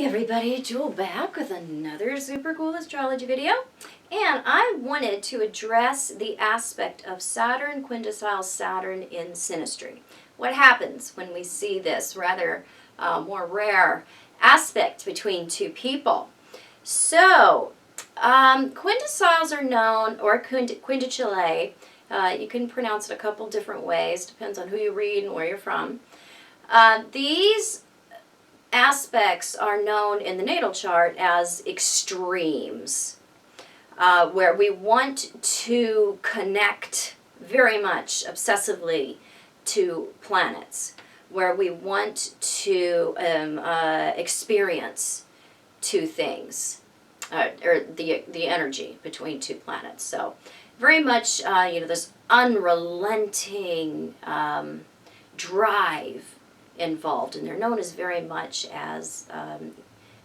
everybody, Jewel back with another super cool astrology video. And I wanted to address the aspect of Saturn, quindecile Saturn in Synastry. What happens when we see this rather more rare aspect between two people? So, quindeciles are known, or quindecile, you can pronounce it a couple different ways, depends on who you read and where you're from. These aspects are known in the natal chart as extremes, where we want to connect very much obsessively to planets, where we want to experience two things, or the energy between two planets. So very much, this unrelenting drive involved, and they're known as very much as,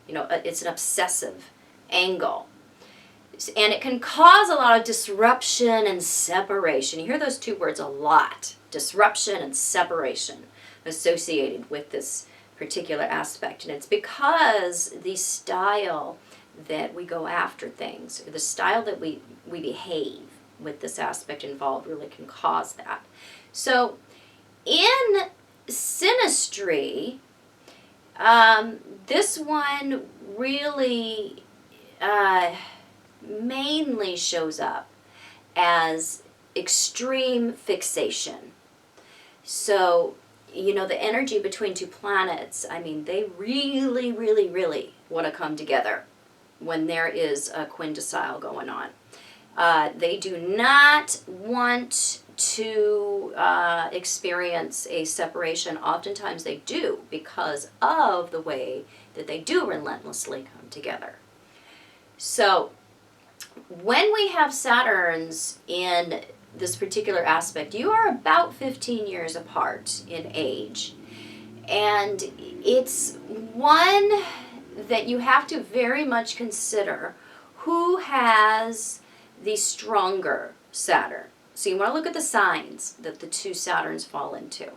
it's an obsessive angle. And it can cause a lot of disruption and separation. You hear those two words a lot, disruption and separation, associated with this particular aspect. And it's because the style that we go after things, or the style that we behave with this aspect involved, really can cause that. So in Synastry, this one really mainly shows up as extreme fixation. So, the energy between two planets, they really, really, really want to come together when there is a quindecile going on. They do not want to experience a separation. Oftentimes they do, because of the way that they do relentlessly come together. So when we have Saturns in this particular aspect, you are about 15 years apart in age. And it's one that you have to very much consider who has the stronger Saturn. So you want to look at the signs that the two Saturns fall into.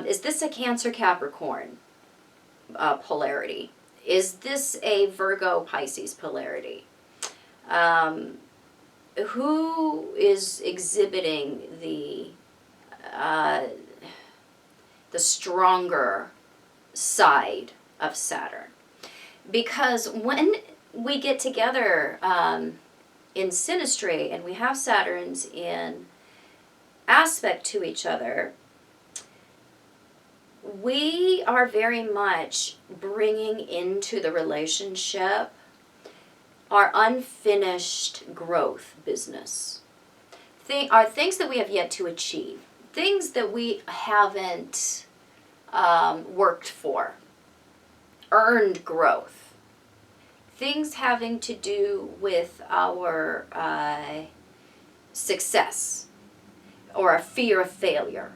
Is this a Cancer-Capricorn polarity? Is this a Virgo-Pisces polarity? Who is exhibiting the stronger side of Saturn? Because when we get together in Synastry and we have Saturns in aspect to each other, we are very much bringing into the relationship our unfinished growth business. Are things that we have yet to achieve, things that we haven't worked for, earned growth. Things having to do with our success or a fear of failure.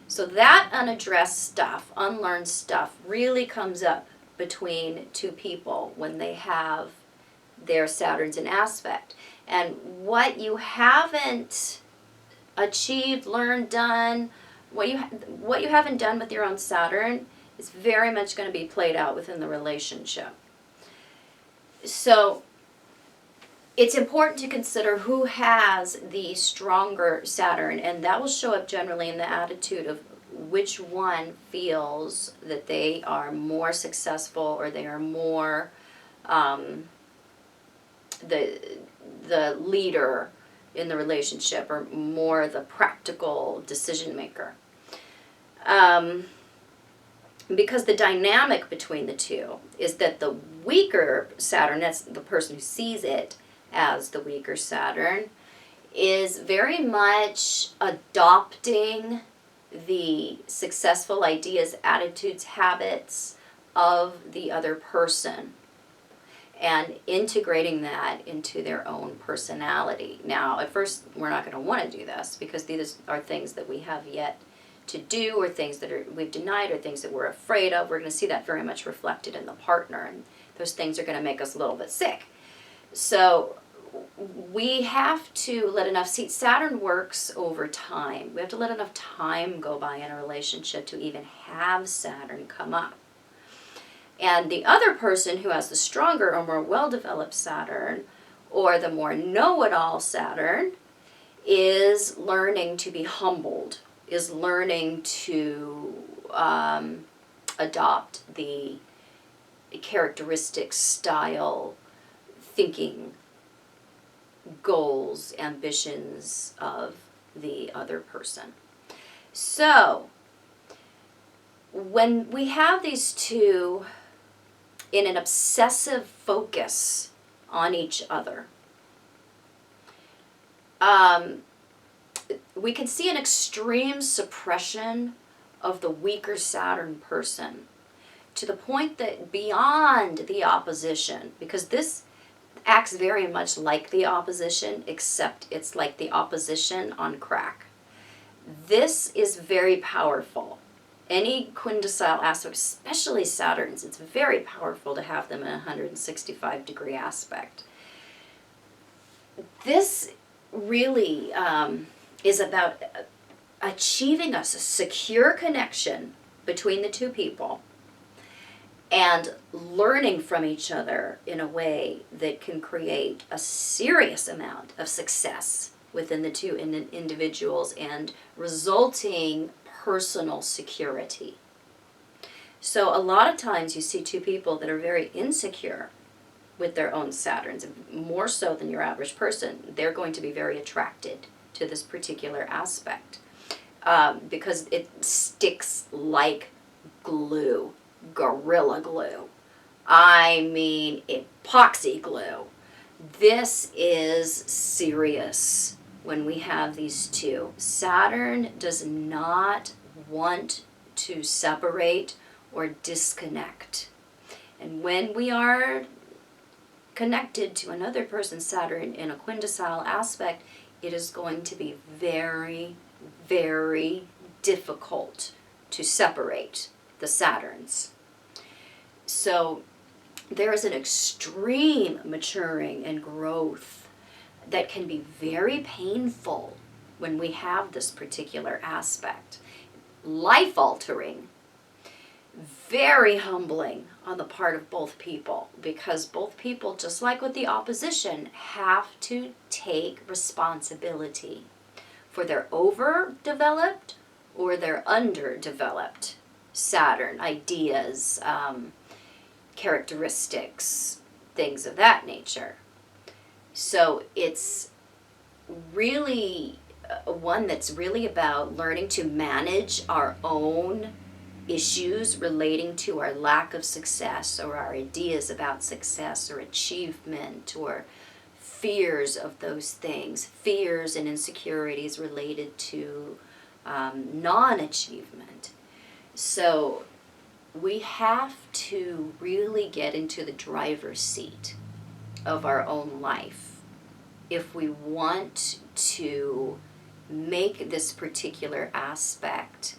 So that unaddressed stuff, unlearned stuff, really comes up between two people when they have their Saturns in aspect. And what you haven't achieved, learned, done, what you haven't done with your own Saturn is very much going to be played out within the relationship. So it's important to consider who has the stronger Saturn, and that will show up generally in the attitude of which one feels that they are more successful, or they are more the leader in the relationship, or more the practical decision maker. Because the dynamic between the two is that the weaker Saturn, that's the person who sees it as the weaker Saturn, is very much adopting the successful ideas, attitudes, habits of the other person and integrating that into their own personality. Now, at first, we're not going to want to do this because these are things that we have yet to do, or things that we've denied, or things that we're afraid of. We're going to see that very much reflected in the partner, and those things are going to make us a little bit sick. So we have to let enough, see, Saturn works over time. We have to let enough time go by in a relationship to even have Saturn come up. And the other person who has the stronger or more well-developed Saturn, or the more know-it-all Saturn, is learning to be humbled, is learning to adopt the characteristics, style, thinking, goals, ambitions of the other person. So, when we have these two in an obsessive focus on each other, we can see an extreme suppression of the weaker Saturn person to the point that beyond the opposition, because this acts very much like the opposition, except it's like the opposition on crack. This is very powerful. Any quindecile aspect, especially Saturn's, it's very powerful to have them in a 165-degree aspect. This really is about achieving a secure connection between the two people and learning from each other in a way that can create a serious amount of success within the two individuals and resulting personal security. So a lot of times you see two people that are very insecure with their own Saturns, more so than your average person. They're going to be very attracted to this particular aspect because it sticks like glue, gorilla glue. I mean epoxy glue. This is serious when we have these two. Saturn does not want to separate or disconnect. And when we are connected to another person's Saturn in a quindecile aspect, it is going to be very, very difficult to separate the Saturns. So there is an extreme maturing and growth that can be very painful when we have this particular aspect. Life-altering, very humbling on the part of both people, because both people, just like with the opposition, have to take responsibility for their overdeveloped or their underdeveloped Saturn ideas, characteristics, things of that nature. So it's really one that's really about learning to manage our own issues relating to our lack of success or our ideas about success or achievement or fears of those things, fears and insecurities related to non-achievement. So we have to really get into the driver's seat of our own life if we want to make this particular aspect,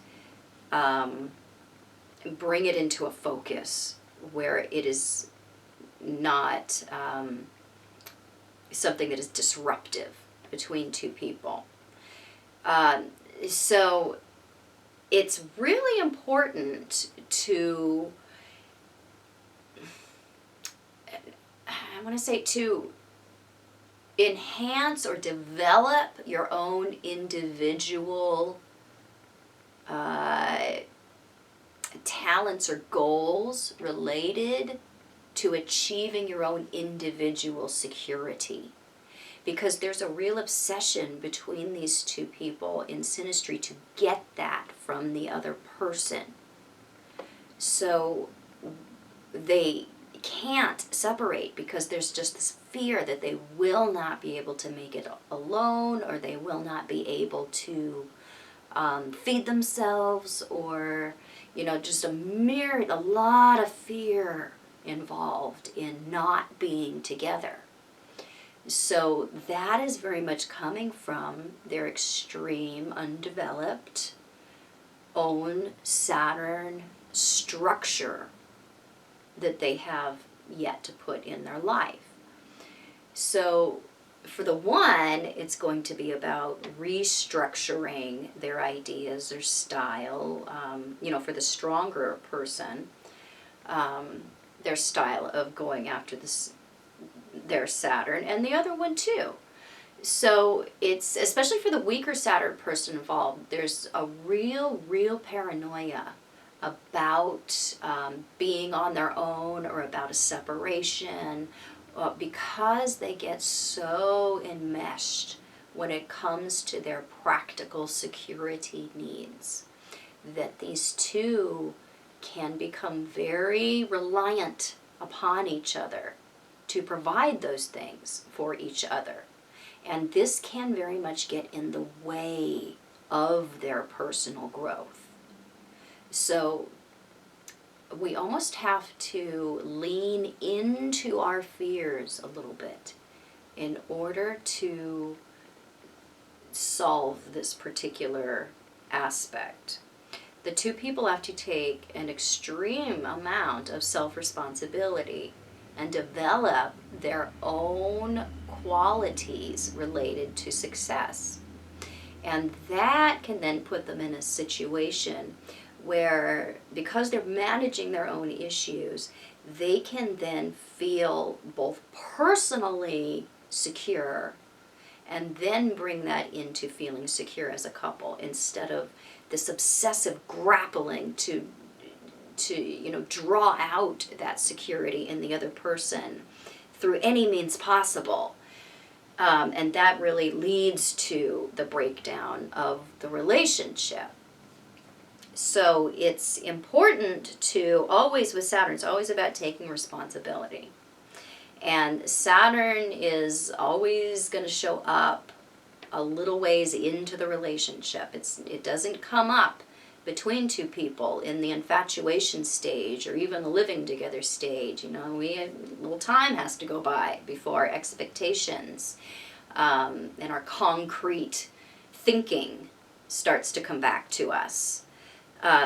bring it into a focus where it is not something that is disruptive between two people. So it's really important to, to enhance or develop your own individual talents or goals related to achieving your own individual security. Because there's a real obsession between these two people in Synastry to get that from the other person. So they can't separate because there's just this fear that they will not be able to make it alone, or they will not be able to feed themselves, or just a lot of fear involved in not being together. So that is very much coming from their extreme, undeveloped own Saturn structure that they have yet to put in their life. So for the one, it's going to be about restructuring their ideas or style, for the stronger person. their style of going after their Saturn, and the other one too. So it's, especially for the weaker Saturn person involved, there's a real paranoia about being on their own or about a separation, because they get so enmeshed when it comes to their practical security needs, that these two can become very reliant upon each other to provide those things for each other. And this can very much get in the way of their personal growth. So we almost have to lean into our fears a little bit in order to solve this particular aspect. The two people have to take an extreme amount of self-responsibility and develop their own qualities related to success. And that can then put them in a situation where, because they're managing their own issues, they can then feel both personally secure and then bring that into feeling secure as a couple, instead of this obsessive grappling to draw out that security in the other person through any means possible. And that really leads to the breakdown of the relationship. So it's important to always, with Saturn, it's always about taking responsibility. And Saturn is always going to show up a little ways into the relationship. It doesn't come up between two people in the infatuation stage or even the living together stage. A little time has to go by before expectations and our concrete thinking starts to come back to us.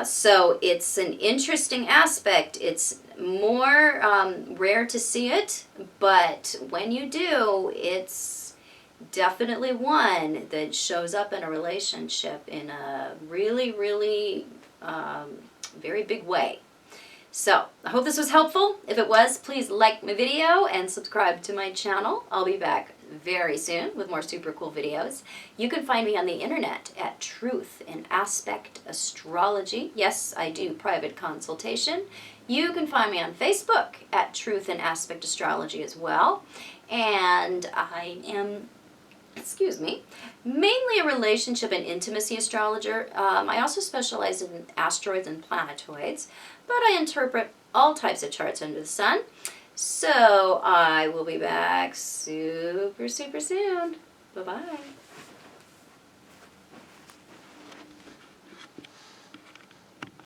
So it's an interesting aspect. It's more rare to see it, but when you do, it's definitely one that shows up in a relationship in a really very big way. So I hope this was helpful. If it was, please like my video and subscribe to my channel. I'll be back very soon with more super cool videos. You can find me on the internet at Truth in Aspect Astrology. Yes, I do private consultation. You can find me on Facebook at Truth in Aspect Astrology as well. And I am, mainly a relationship and intimacy astrologer. I also specialize in asteroids and planetoids, but I interpret all types of charts under the sun. So I will be back super soon. Bye-bye.